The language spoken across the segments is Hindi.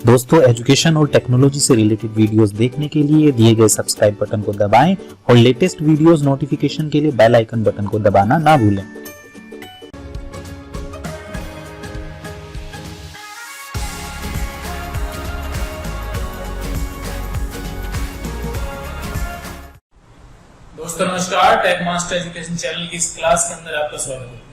दोस्तों, एजुकेशन और टेक्नोलॉजी से रिलेटेड वीडियोस देखने के लिए दिए गए सब्सक्राइब बटन को दबाएं और लेटेस्ट वीडियोस नोटिफिकेशन के लिए बेल आइकन बटन को दबाना ना भूलें। दोस्तों नमस्कार, टेक मास्टर एजुकेशन चैनल की इस क्लास के अंदर आपका स्वागत है।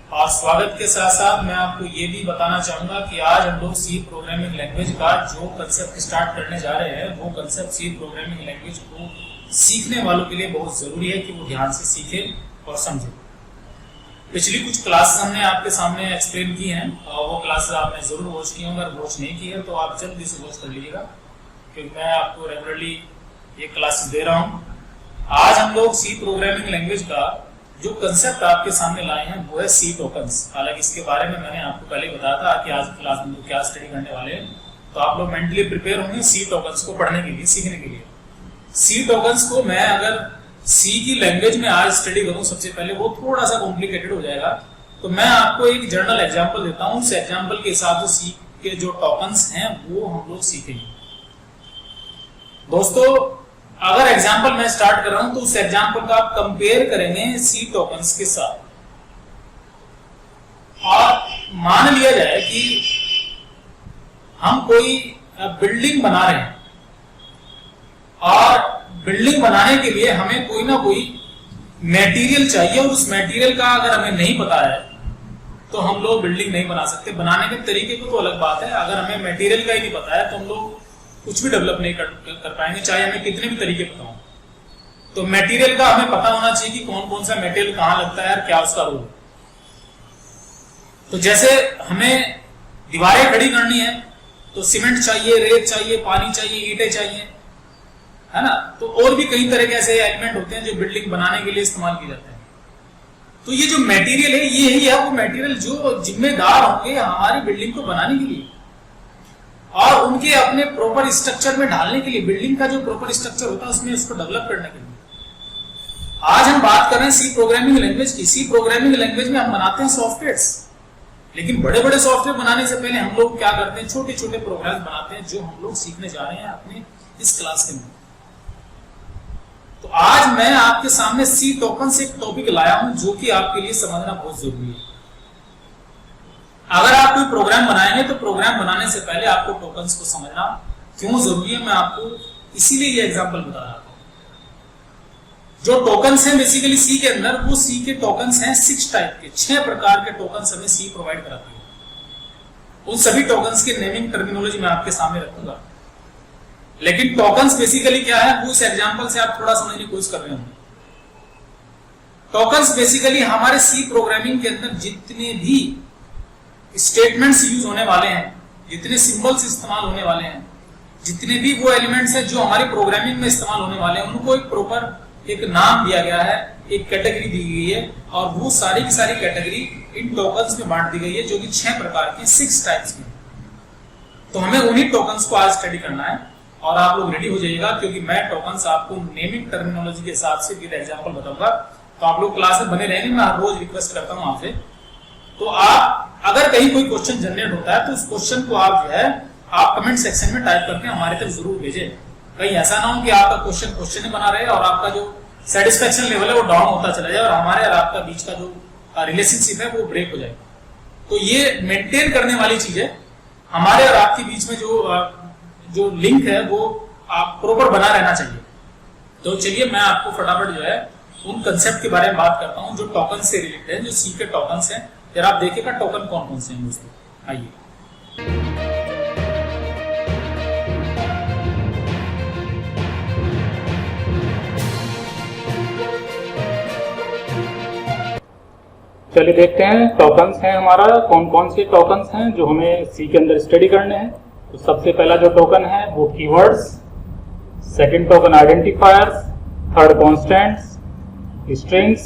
और स्वागत के साथ साथ मैं आपको ये भी बताना चाहूंगा कि आज हम लोग सी प्रोग्रामिंग लैंग्वेज का जो कंसेप्ट स्टार्ट करने जा रहे हैं, वो कंसेप्ट सी प्रोग्रामिंग लैंग्वेज को सीखने वालों के लिए बहुत जरूरी है कि वो ध्यान से सीखें और समझें। पिछली कुछ क्लासेस हमने आपके सामने एक्सप्लेन की हैं और वो क्लासेस आपने जरूर वॉच की होंगी। अगर वॉच नहीं की है तो आप जल्दी से वॉच कर लीजिएगा, क्योंकि मैं आपको रेगुलरली ये क्लासेस दे रहा हूँ। आज हम लोग सी प्रोग्रामिंग लैंग्वेज का जो कंसेप्ट आपके सामने लाए हैं वो है सी टोकन्स। हालांकि इसके बारे में मैंने आपको पहले बताया था कि आज की क्लास में क्या स्टडी करने वाले हैं, तो आप लोग मेंटली प्रिपेयर होंगे सी टोकन्स को पढ़ने के लिए, सीखने के लिए। सी टोकन्स को मैं अगर सी की लैंग्वेज में आज स्टडी करूं सबसे पहले, वो थोड़ा सा कॉम्प्लिकेटेड हो जाएगा। तो मैं आपको एक जनरल एग्जाम्पल देता हूं, उस एग्जाम्पल के हिसाब से सी के जो टोकन्स हैं वो हम लोग सीखेंगे। दोस्तों, अगर एग्जाम्पल मैं स्टार्ट कर रहा हूं तो उस एग्जाम्पल का आप कंपेयर करेंगे सी टोकन्स के साथ। और मान लिया जाए कि हम कोई बिल्डिंग बना रहे हैं और बिल्डिंग बनाने के लिए हमें कोई ना कोई मटेरियल चाहिए, और उस मटेरियल का अगर हमें नहीं पता है तो हम लोग बिल्डिंग नहीं बना सकते। बनाने के तरीके को तो अलग बात है, अगर हमें मटेरियल का ही नहीं पता है तो हम लोग कुछ भी डेवलप नहीं कर पाएंगे, चाहे हमें कितने भी तरीके पता हो। तो मटेरियल का हमें पता होना चाहिए कि कौन कौन सा मटेरियल कहां लगता है और क्या उसका रोल है। तो जैसे हमें दीवारें खड़ी करनी है तो सीमेंट चाहिए, रेत चाहिए, पानी चाहिए, ईंटें चाहिए, है ना। तो और भी कई तरह के ऐसे एलिमेंट होते हैं जो बिल्डिंग बनाने के लिए इस्तेमाल किए जाते हैं। तो ये जो मटेरियल है, ये ही है वो मटेरियल जो जिम्मेदार होंगे हमारी बिल्डिंग को बनाने के लिए और उनके अपने प्रॉपर स्ट्रक्चर में डालने के लिए। बिल्डिंग का जो प्रॉपर स्ट्रक्चर होता है उसमें उसको डेवलप करने के लिए। आज हम बात कर रहे हैं सी प्रोग्रामिंग लैंग्वेज की। सी प्रोग्रामिंग लैंग्वेज में हम बनाते हैं सॉफ्टवेयर्स, लेकिन बड़े बड़े सॉफ्टवेयर बनाने से पहले हम लोग क्या करते हैं, छोटे छोटे प्रोग्राम्स बनाते हैं जो हम लोग सीखने जा रहे हैं अपने इस क्लास के अंदर। तो आज मैं आपके सामने सी टोकन से एक टॉपिक लाया हूं जो कि आपके लिए समझना बहुत जरूरी है। अगर आप कोई प्रोग्राम बनाएंगे तो प्रोग्राम बनाने से पहले आपको टोकन्स को समझना क्यों जरूरी है, मैं आपको इसीलिए ये एग्जांपल बता रहा था। जो टोकन्स हैं बेसिकली सी के अंदर, वो सी के टोकन्स हैं 6 टाइप के, 6 प्रकार के टोकन्स हमें सी प्रोवाइड कराती है। उन सभी टोकन्स के नेमिंग टर्मिनोलॉजी मैं आपके सामने रखूंगा, लेकिन टोकन्स बेसिकली क्या है वो इस एग्जांपल से आप थोड़ा समझने की कोशिश कर रहे होंगे। टोकन्स बेसिकली हमारे सी प्रोग्रामिंग के अंदर जितने भी स्टेटमेंट्स यूज होने वाले हैं, जितने सिंबल्स इस्तेमाल होने वाले हैं, जितने भी वो एलिमेंट्स हैं जो हमारी प्रोग्रामिंग में इस्तेमाल होने वाले हैं, उनको एक प्रॉपर एक नाम दिया गया है, एक कैटेगरी दी गई है, और वो सारी की सारी कैटेगरी इन टोकन्स में बांट दी गई है जो कि 6 प्रकार के 6 टाइप्स में। तो हमें उन्हीं टोकन्स को आज स्टडी करना है और आप लोग रेडी हो जाइएगा, क्योंकि मैं टोकन्स आपको नेमिंग टर्मिनोलॉजी के हिसाब से विद एग्जांपल बताऊंगा। तो आप लोग क्लास में बने रहेंगे, मैं हर रोज रिक्वेस्ट करता हूं आपसे। तो आप अगर कहीं कोई क्वेश्चन जनरेट होता है तो उस क्वेश्चन को आप जो है आप कमेंट सेक्शन में टाइप करके हमारे तक जरूर भेजें। कहीं ऐसा ना हो कि आपका क्वेश्चन ही बना रहे और आपका जो सेटिस्फेक्शन लेवल है वो डाउन होता चला जाए और हमारे और आपका बीच का जो रिलेशनशिप है वो ब्रेक हो जाए। तो ये मेंटेन करने वाली चीज है, हमारे और आपके बीच में जो लिंक है वो आप प्रॉपर बना रहना चाहिए। तो चलिए मैं आपको फटाफट जो है उन कंसेप्ट के बारे में बात करता हूँ जो टोकन से रिलेटेड है, जो सी के टोकन्स हैं। फिर आप देखिएगा टोकन कौन कौन से हैं दोस्तों। आइए, चलिए देखते हैं टोकन्स हैं हमारा, कौन कौन से टोकन्स हैं जो हमें सी के अंदर स्टडी करने हैं। तो सबसे पहला जो टोकन है वो keywords, second token identifiers, third constants, strings,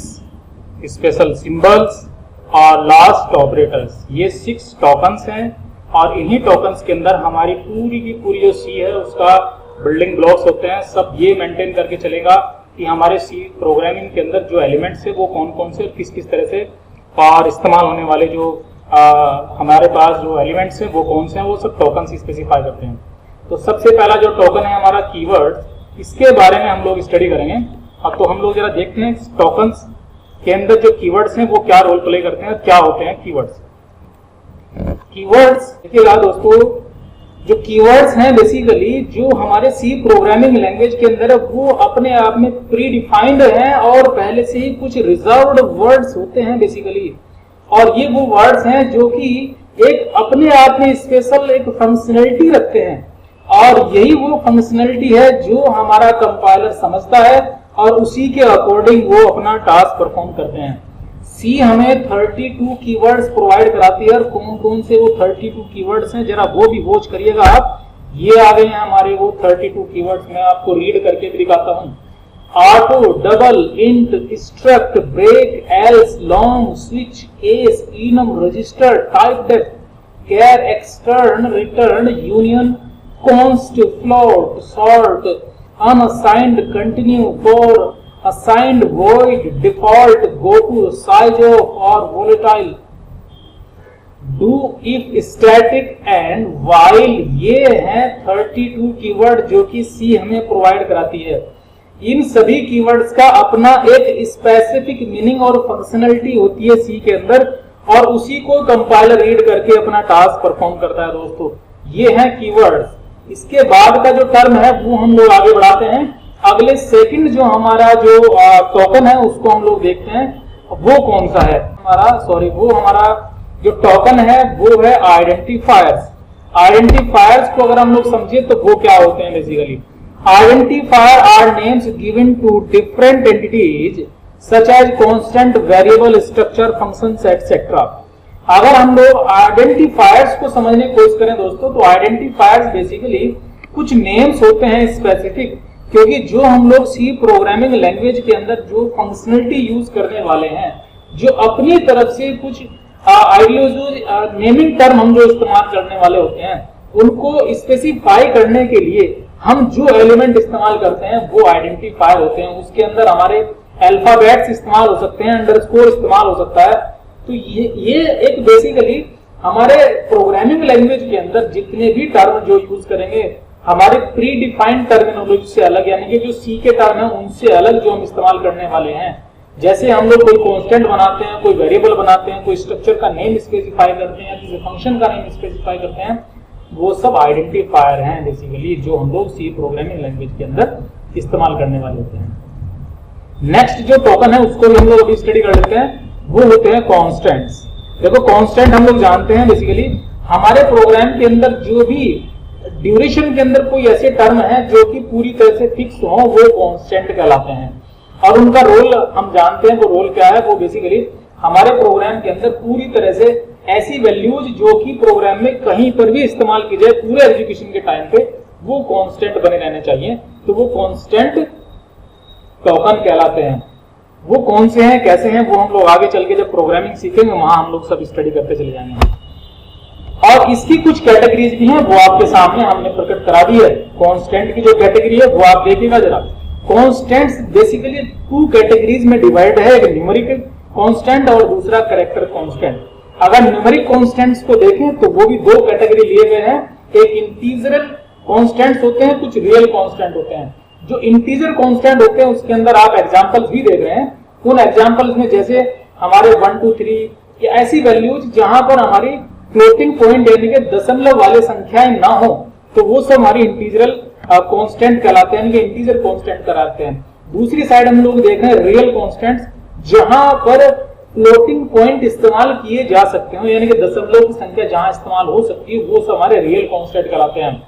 special symbols और लास्ट ऑपरेटर्स। ये 6 टोकन्स हैं और इन्हीं टोकन्स के अंदर हमारी पूरी की पूरी जो सी है उसका बिल्डिंग ब्लॉक्स होते हैं। सब ये मेंटेन करके चलेगा कि हमारे सी प्रोग्रामिंग के अंदर जो एलिमेंट्स है वो कौन कौन से और किस किस तरह से और इस्तेमाल होने वाले जो हमारे पास जो एलिमेंट्स हैं वो कौन से हैं, वो सब टोकन स्पेसिफाई करते हैं। तो सबसे पहला जो टोकन है हमारा कीवर्ड, इसके बारे में हम लोग स्टडी करेंगे। अब तो हम लोग जरा देखते हैं टोकन्स के अंदर जो कीवर्ड्स हैं वो क्या रोल प्ले करते हैं, क्या होते हैं कीवर्ड्स। कीवर्ड्स देखिएगा दोस्तों, जो कीवर्ड्स हैं बेसिकली जो हमारे सी प्रोग्रामिंग लैंग्वेज के अंदर है वो अपने आप में प्री डिफाइंड हैं और पहले से ही कुछ रिजर्व्ड वर्ड्स होते हैं बेसिकली। और ये वो वर्ड्स हैं जो कि एक अपने आप में स्पेशल एक फंक्शनलिटी रखते हैं, और यही वो फंक्शनलिटी है जो हमारा कंपाइलर समझता है और उसी के अकॉर्डिंग वो अपना टास्क परफॉर्म करते हैं। सी हमें 32 कीवर्ड्स प्रोवाइड कराती है, और कौन कौन से वो 32 कीवर्ड्स हैं जरा वो भी वॉच करिएगा आप। ये आ गए हैं हमारे वो 32 कीवर्ड्स, मैं आपको रीड करके भी दिखाता हूँ। Auto, double, int, struct, break, else, long, switch, case, enum, register, typedef, char, extern, return, union, const, float, sort, unassigned, continue, for, assigned, void, default, go to, size of or volatile, do, if, static and while। ये हैं 32 कीवर्ड जो कि सी हमें प्रोवाइड कराती है। इन सभी कीवर्ड्स का अपना एक स्पेसिफिक मीनिंग और फंक्शनलिटी होती है सी के अंदर, और उसी को कंपाइलर रीड करके अपना टास्क परफॉर्म करता है दोस्तों। ये हैं कीवर्ड्स। इसके बाद का जो टर्म है वो हम लोग आगे बढ़ाते हैं। अगले सेकंड जो हमारा जो टोकन है उसको हम लोग देखते हैं, वो कौन सा है वो हमारा जो टोकन है वो है आइडेंटिफायर्स। आइडेंटिफायर्स को अगर हम लोग समझे तो वो क्या होते हैं basically. Identifier are names given to different entities such as constant, variable, structure, functions etcetera. अगर हम लोग आइडेंटिफायर्स को समझने की कोशिश करें दोस्तों, तो आइडेंटिफायर्स बेसिकली कुछ नेम्स होते हैं स्पेसिफिक, क्योंकि जो हम लोग सी प्रोग्रामिंग लैंग्वेज के अंदर जो फंक्शनलिटी यूज करने वाले हैं, जो अपनी तरफ से कुछ नेमिंग टर्म हम जो इस्तेमाल करने वाले होते हैं, उनको स्पेसिफाई करने के लिए हम जो एलिमेंट इस्तेमाल करते हैं वो आइडेंटिफायर होते हैं। उसके अंदर हमारे अल्फाबेट्स इस्तेमाल हो सकते हैं, अंडरस्कोर इस्तेमाल हो सकता है। तो ये एक बेसिकली हमारे प्रोग्रामिंग लैंग्वेज के अंदर जितने भी टर्म जो यूज करेंगे हमारे प्री डिफाइंड टर्मिनोलॉजी से अलग, यानी कि जो सी के टर्म है उनसे अलग जो हम इस्तेमाल करने वाले हैं। जैसे हम लोग कोई कांस्टेंट बनाते हैं, कोई वेरिएबल बनाते हैं, कोई स्ट्रक्चर का नेम स्पेसिफाई करते हैं, किसी फंक्शन का नेम स्पेसिफाई करते हैं, वो सब आइडेंटिफायर हैं बेसिकली जो हम लोग सी प्रोग्रामिंग लैंग्वेज के अंदर इस्तेमाल करने वाले होते हैं। नेक्स्ट जो टोकन है उसको भी हम लोग अभी स्टडी कर लेते हैं, वो होते हैं कांस्टेंट्स। देखो कांस्टेंट हम लोग जानते हैं बेसिकली हमारे प्रोग्राम के अंदर जो भी ड्यूरेशन के अंदर कोई ऐसे टर्म है जो कि पूरी तरह से फिक्स हो, वो कांस्टेंट कहलाते हैं। और उनका रोल हम जानते हैं, वो रोल क्या है, वो बेसिकली हमारे प्रोग्राम के अंदर पूरी तरह से ऐसी वैल्यूज जो कि प्रोग्राम में कहीं पर भी इस्तेमाल की जाए पूरे एग्जीक्यूशन के टाइम पे, वो कांस्टेंट बने रहने चाहिए। तो वो कांस्टेंट टोकन कहलाते हैं। वो कौन से हैं, कैसे हैं, वो हम लोग आगे चल के जब प्रोग्रामिंग सीखेंगे वहां हम लोग सब स्टडी करते चले जाएंगे। और इसकी कुछ कैटेगरीज भी हैं, वो आपके सामने हमने प्रकट करा दी है। कांस्टेंट की जो कैटेगरी है वो आप देखिएगा जरा। कांस्टेंट्स बेसिकली 2 कैटेगरीज में डिवाइड है, एक न्यूमेरिकल कांस्टेंट और दूसरा कैरेक्टर कांस्टेंट। अगर न्यूमेरिक कांस्टेंट्स को देखें तो वो भी 2 कैटेगरी लिए गए हैं, एक इंटीजरल कांस्टेंट्स होते हैं, कुछ रियल कांस्टेंट होते हैं। जो इंटीजर कांस्टेंट होते हैं उसके अंदर आप एग्जांपल्स भी देख रहे हैं। उन एग्जांपल्स में जैसे हमारे 1 2 3 या ऐसी वैल्यूज जहां पर हमारी फ्लोटिंग पॉइंट यानी कि दशमलव वाले संख्याएं ना हो, तो वो सब हमारी इंटीजरल कांस्टेंट कहलाते हैं, इंटीजर कांस्टेंट कहलाते हैं। दूसरी साइड हम लोग देख रहे हैं रियल कांस्टेंट्स, जहां पर फ्लोटिंग पॉइंट इस्तेमाल किए जा सकते हो, यानी कि दशमलव की संख्या जहां इस्तेमाल हो सकती है, वो सब हमारे रियल कांस्टेंट कहलाते हैं।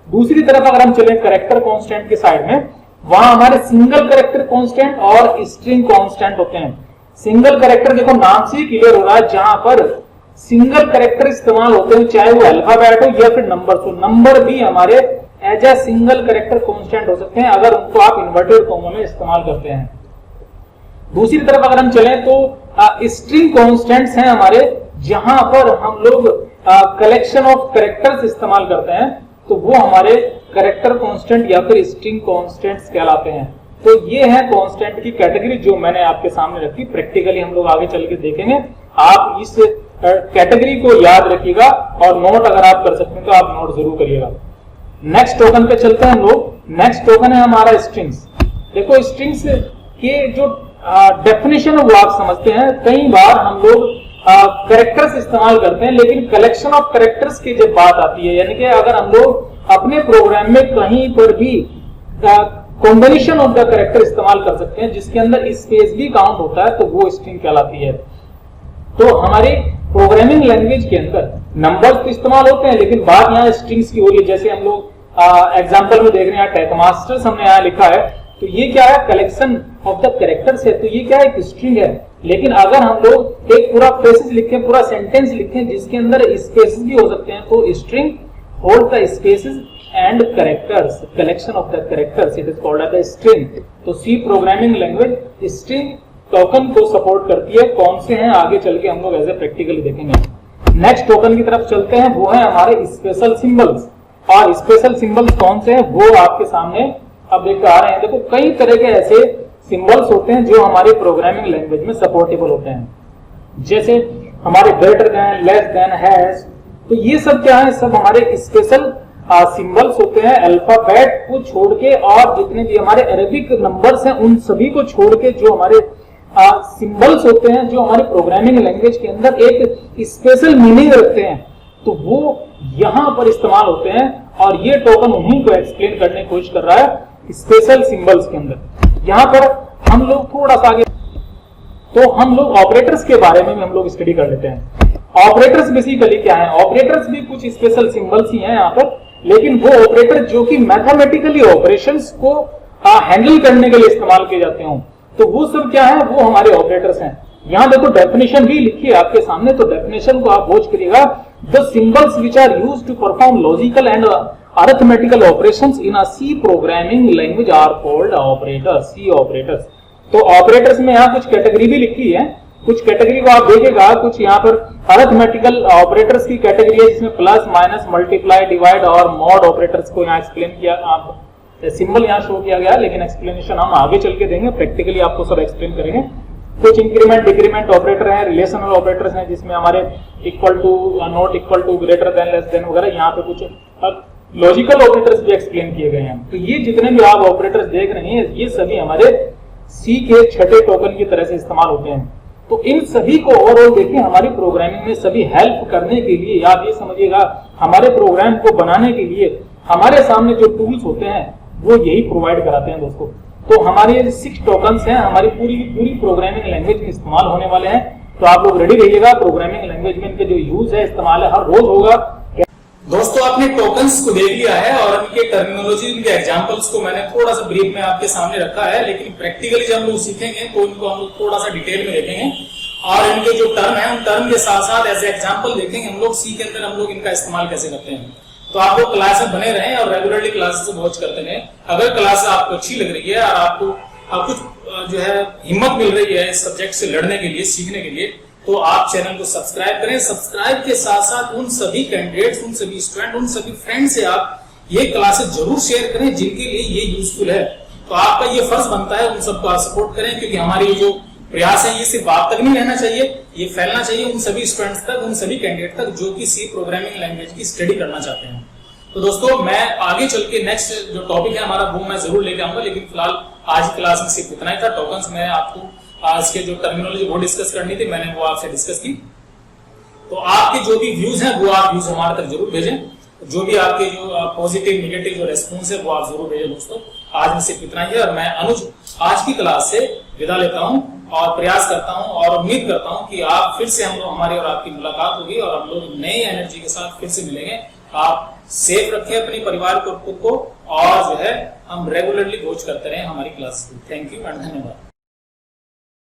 दूसरी तरफ अगर हम चले कैरेक्टर कांस्टेंट के साइड में, वहां हमारे सिंगल कैरेक्टर कांस्टेंट और स्ट्रिंग कांस्टेंट होते हैं। सिंगल कैरेक्टर देखो नाम से ही क्लियर हो रहा है, जहां पर सिंगल कैरेक्टर इस्तेमाल होते हैं, चाहे वो अल्फाबेट हो या फिर नंबर हो। नंबर भी हमारे as a single character constant हो सकते हैं अगर उनको आप इन्वर्टेड कॉमा में इस्तेमाल करते हैं। दूसरी तरफ अगर हम चलें तो स्ट्रिंग कांस्टेंट्स हैं हमारे, जहां पर हम लोग कलेक्शन ऑफ कैरेक्टर्स इस्तेमाल करते हैं, तो वो हमारे कैरेक्टर कांस्टेंट या फिर स्ट्रिंग कांस्टेंट्स कहलाते हैं। तो ये है कांस्टेंट की कैटेगरी जो मैंने आपके सामने रखी। प्रैक्टिकली हम लोग आगे चल के देखेंगे। आप इस कैटेगरी को याद रखिएगा और नोट अगर आप कर सकते हैं तो आप नोट जरूर करिएगा। नेक्स्ट टोकन पे चलते हैं हम लोग। नेक्स्ट टोकन है हमारा स्ट्रिंग्स। देखो स्ट्रिंग्स के जो डेफिनेशन है वो आप समझते हैं। कई बार हम लोग कैरेक्टर्स इस्तेमाल करते हैं, लेकिन कलेक्शन ऑफ कैरेक्टर्स की जब बात आती है, यानी कि अगर हम लोग अपने प्रोग्राम में कहीं पर भी कॉम्बिनेशन ऑफ द कैरेक्टर इस्तेमाल कर सकते हैं जिसके अंदर स्पेस भी काउंट होता है, तो वो स्ट्रिंग कहलाती है। तो हमारे प्रोग्रामिंग लैंग्वेज के अंदर नंबर्स तो इस्तेमाल होते हैं, लेकिन बात यहाँ स्ट्रिंग्स की हो रही है। जैसे हम लोग एग्जांपल में देख रहे हैं टेक मास्टर्स हमने यहाँ लिखा है, तो ये क्या है, कलेक्शन ऑफ द कैरेक्टर्स है, तो ये क्या है, एक स्ट्रिंग है। लेकिन अगर हम लोग एक पूरा फ्रेजेस लिखें, पूरा सेंटेंस लिखें जिसके अंदर स्पेसेस भी हो सकते हैं, तो string hold the spaces and characters, collection of the characters, it is called as a string. तो C programming language string token को सपोर्ट करती है। कौन से हैं आगे चल के हम लोग एज ए प्रैक्टिकली देखेंगे। नेक्स्ट टोकन की तरफ चलते हैं, वो है हमारे स्पेशल सिंबल्स। और स्पेशल सिंबल्स कौन से हैं वो आपके सामने अब देख आ रहे हैं। देखो कई तरह के ऐसे सिंबल्स होते हैं जो हमारे प्रोग्रामिंग लैंग्वेज में सपोर्टेबल होते हैं, जैसे हमारे greater than, less then, hash. तो ये सब क्या है, सब हमारे स्पेशल सिंबल्स होते हैं। अल्फाबेट को छोड़ के और जितने भी हमारे अरेबिक नंबर्स हैं उन सभी को छोड़ के जो हमारे सिंबल्स होते हैं, जो हमारे प्रोग्रामिंग लैंग्वेज के अंदर एक स्पेशल मीनिंग रखते हैं, तो वो यहां पर इस्तेमाल होते हैं। और ये टोकन उन्हीं को एक्सप्लेन करने की कोशिश कर रहा है स्पेशल सिंबल्स के अंदर। यहां पर हम लोग थोड़ा सा आगे, तो हम लोग ऑपरेटर्स के बारे में हम लोग स्टडी कर लेते हैं। ऑपरेटर्स बेसिकली क्या है, ऑपरेटर्स भी कुछ स्पेशल सिंबल्स ही हैं यहाँ पर, लेकिन वो ऑपरेटर जो कि मैथमेटिकली ऑपरेशंस को हैंडल करने के लिए इस्तेमाल किए जाते हो, तो वो सब क्या है, वो हमारे ऑपरेटर्स हैं। यहां देखो डेफिनेशन भी लिखी है आपके सामने, तो डेफिनेशन को आप वॉच करिएगा। The symbols which are used to perform logical and arithmetical operations in a C programming language are called operators, C operators. तो ऑपरेटर्स में यहाँ कुछ कैटेगरी भी लिखी है, कुछ कैटेगरी को आप देखेगा, कुछ यहाँ पर अरिथमेटिकल ऑपरेटर्स की कैटेगरी है जिसमें प्लस, माइनस, मल्टीप्लाई, डिवाइड और मॉड ऑपरेटर्स को यहाँ एक्सप्लेन किया, आप सिंबल यहाँ शो किया गया, लेकिन एक्सप्लेनेशन हम आगे चल के देंगे, प्रैक्टिकली आपको सब एक्सप्लेन करेंगे। कुछ इंक्रीमेंट डिक्रीमेंट ऑपरेटर हैं, रिलेशनल ऑपरेटर्स हैं जिसमें हमारे equal to, not equal to, greater than, less than वगैरह। यहाँ पे कुछ लॉजिकल ऑपरेटर्स भी एक्सप्लेन किए गए हैं। तो ये जितने भी आप ऑपरेटर्स देख रहे हैं, ये सभी हमारे सी के छठे टोकन की तरह से इस्तेमाल होते हैं। तो इन सभी को ओवरऑल देखिए हमारी प्रोग्रामिंग में सभी हेल्प करने के लिए, आप ये समझिएगा हमारे प्रोग्राम को बनाने के लिए हमारे सामने जो टूल्स होते हैं वो यही प्रोवाइड कराते हैं दोस्तों। तो हमारे 6 टोकन्स हैं, हमारी पूरी प्रोग्रामिंग लैंग्वेज में इस्तेमाल होने वाले हैं। तो आप लोग रेडी रहिएगा, प्रोग्रामिंग लैंग्वेज में इनके जो यूज है, इस्तेमाल है, हर रोज होगा। दोस्तों आपने टोकन्स को देख लिया है और इनके टर्मिनोलॉजी, इनके एग्जांपल्स को मैंने थोड़ा सा ब्रीफ में आपके सामने रखा है, लेकिन प्रैक्टिकली जब हम लोग सीखेंगे तो इनको हम लोग थोड़ा सा डिटेल में देखेंगे और इनके जो टर्म है उन टर्म के साथ साथ एज एग्जांपल देखेंगे हम लोग सी के अंदर हम लोग इनका इस्तेमाल कैसे करते हैं। तो आप लोग क्लास में बने रहें और रेगुलरली क्लासेस वॉच करते रहें। अगर क्लास आपको अच्छी लग रही है और आपको कुछ जो है हिम्मत मिल रही है इस सब्जेक्ट से लड़ने के लिए, सीखने के लिए, तो आप चैनल को सब्सक्राइब करें। सब्सक्राइब के साथ साथ उन सभी कैंडिडेट्स, उन सभी स्टूडेंट, उन सभी फ्रेंड से आप ये क्लासेस जरूर शेयर करें जिनके लिए ये यूजफुल है। तो आपका ये फर्ज बनता है उन सबको आप सपोर्ट करें, क्योंकि हमारी जो प्रयास है ये सिर्फ आप तक नहीं रहना चाहिए, ये फैलना चाहिए उन सभी स्टूडेंट्स तक, उन सभी कैंडिडेट तक जो कि सी प्रोग्रामिंग लैंग्वेज की स्टडी करना चाहते हैं। तो दोस्तों मैं आगे चल के नेक्स्ट जो टॉपिक है हमारा वो मैं जरूर लेके आऊंगा, लेकिन फिलहाल आज की क्लास में सिर्फ इतना ही था। टोकन्स में आपको आज के जो टर्मिनोलॉजी वो डिस्कस करनी थी, मैंने वो आपसे डिस्कस की। तो आपके जो भी व्यूज हैं वो आप व्यूज हमारे तक जरूर भेजें, जो भी आपके जो पॉजिटिव निगेटिव जो रेस्पॉन्स है वो आप जरूर भेजें दोस्तों। आज में सिर्फ इतना ही है और मैं अनुज आज की क्लास से विदा लेता हूं और प्रयास करता हूं और उम्मीद करता हूं कि आप फिर से हम लोग हमारी और आपकी मुलाकात होगी और हम लोग नई एनर्जी के साथ फिर से मिलेंगे। आप सेफ रखें अपने परिवार को, खुद को, और जो है हम रेगुलरली वॉच करते रहें हमारी क्लास। थैंक यू एंड धन्यवाद।